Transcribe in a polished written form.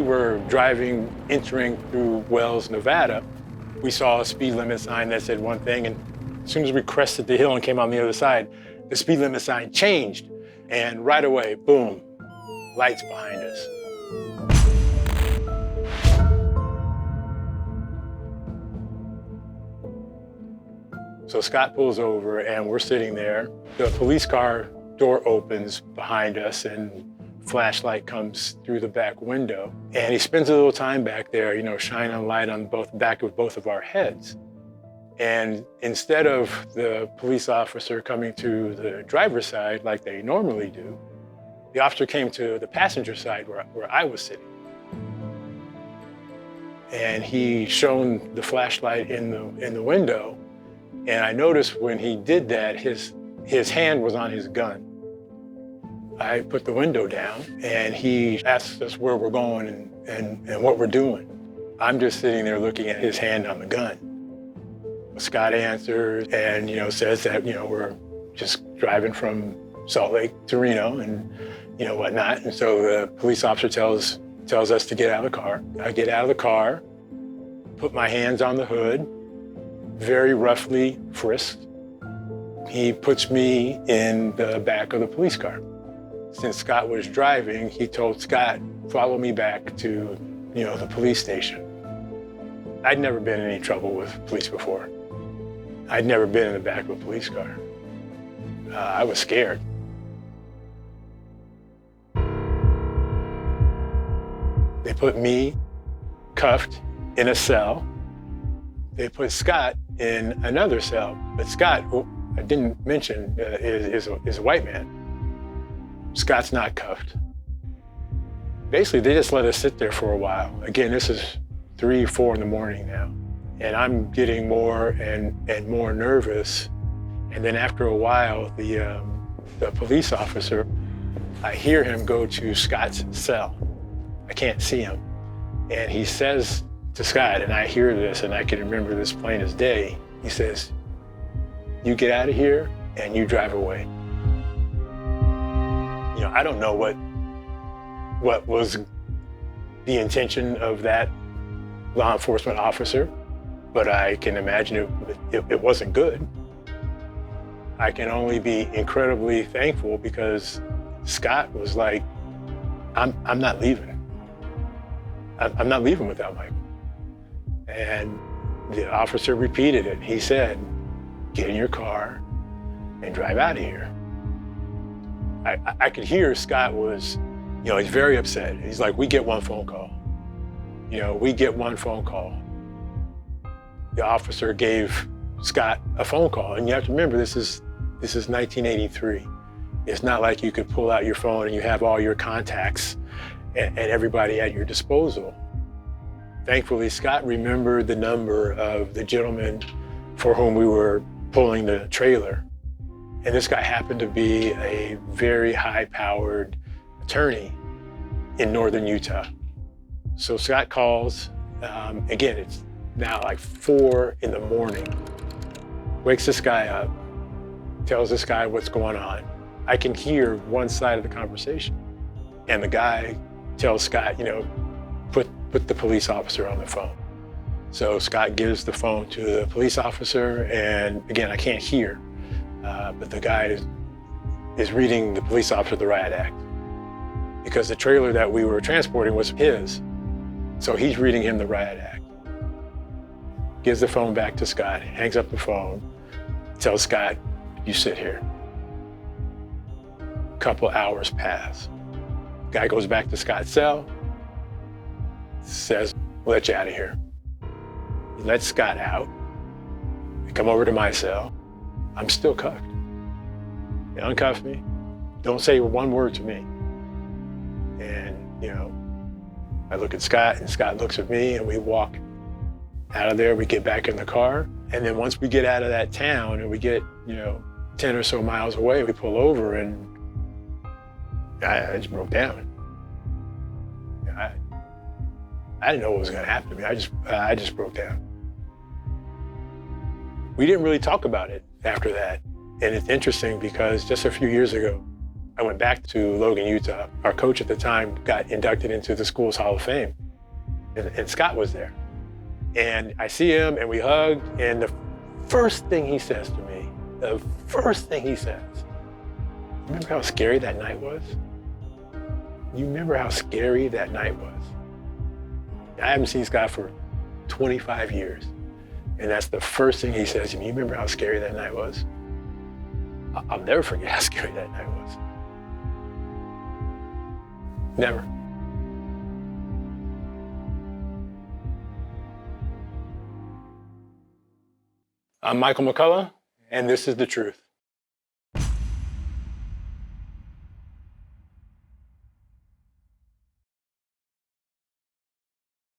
were driving, entering through Wells, Nevada, we saw a speed limit sign that said one thing, and as soon as we crested the hill and came on the other side, the speed limit sign changed. And right away, boom, lights behind us. So Scott pulls over and we're sitting there. The police car door opens behind us and flashlight comes through the back window. And he spends a little time back there, you know, shining a light on both back of both of our heads. And instead of the police officer coming to the driver's side like they normally do, the officer came to the passenger side where I was sitting. And he shone the flashlight in the window. And I noticed when he did that, his hand was on his gun. I put the window down and he asked us where we're going and what we're doing. I'm just sitting there looking at his hand on the gun. Scott answers and, you know, says that, you know, we're just driving from Salt Lake to Reno and, you know, whatnot. And so the police officer tells us to get out of the car. I get out of the car, put my hands on the hood, very roughly frisked. He puts me in the back of the police car. Since Scott was driving, he told Scott, follow me back to, you know, the police station. I'd never been in any trouble with police before. I'd never been in the back of a police car. I was scared. They put me cuffed in a cell. They put Scott in another cell, but Scott, who I didn't mention, is a white man. Scott's not cuffed. Basically, they just let us sit there for a while. Again, this is 3, 4 in the morning now, and I'm getting more and more nervous. And then after a while, the police officer, I hear him go to Scott's cell. I can't see him, and he says to Scott, and I hear this, and I can remember this plain as day. He says, "You get out of here and you drive away." You know, I don't know what was the intention of that law enforcement officer, but I can imagine it wasn't good. I can only be incredibly thankful because Scott was like, I'm not leaving. I'm not leaving without Michael. And the officer repeated it. He said, get in your car and drive out of here. I could hear Scott was, you know, he's very upset. He's like, we get one phone call. You know, we get one phone call. The officer gave Scott a phone call. And you have to remember, this is 1983. It's not like you could pull out your phone and you have all your contacts and everybody at your disposal. Thankfully, Scott remembered the number of the gentleman for whom we were pulling the trailer. And this guy happened to be a very high-powered attorney in northern Utah. So Scott calls, again, it's now like 4 in the morning, wakes this guy up, tells this guy what's going on. I can hear one side of the conversation. And the guy tells Scott, you know, put the police officer on the phone. So Scott gives the phone to the police officer, and again, I can't hear, but the guy is reading the police officer the riot act because the trailer that we were transporting was his. So he's reading him the riot act. Gives the phone back to Scott, hangs up the phone, tells Scott, you sit here. A couple hours pass. Guy goes back to Scott's cell, says, we'll let you out of here. He lets Scott out. They come over to my cell. I'm still cuffed. They uncuff me. Don't say one word to me. And, you know, I look at Scott and Scott looks at me and we walk out of there. We get back in the car. And then once we get out of that town and we get, you know, 10 or so miles away, we pull over and I just broke down. I didn't know what was going to happen to me. I just broke down. We didn't really talk about it after that. And it's interesting because just a few years ago, I went back to Logan, Utah. Our coach at the time got inducted into the school's Hall of Fame, and Scott was there. And I see him, and we hugged, and the first thing he says to me, remember how scary that night was? You remember how scary that night was? I haven't seen Scott for 25 years. And that's the first thing he says to me. You remember how scary that night was? I'll never forget how scary that night was. Never. I'm Michael McCullough, and this is The Truth.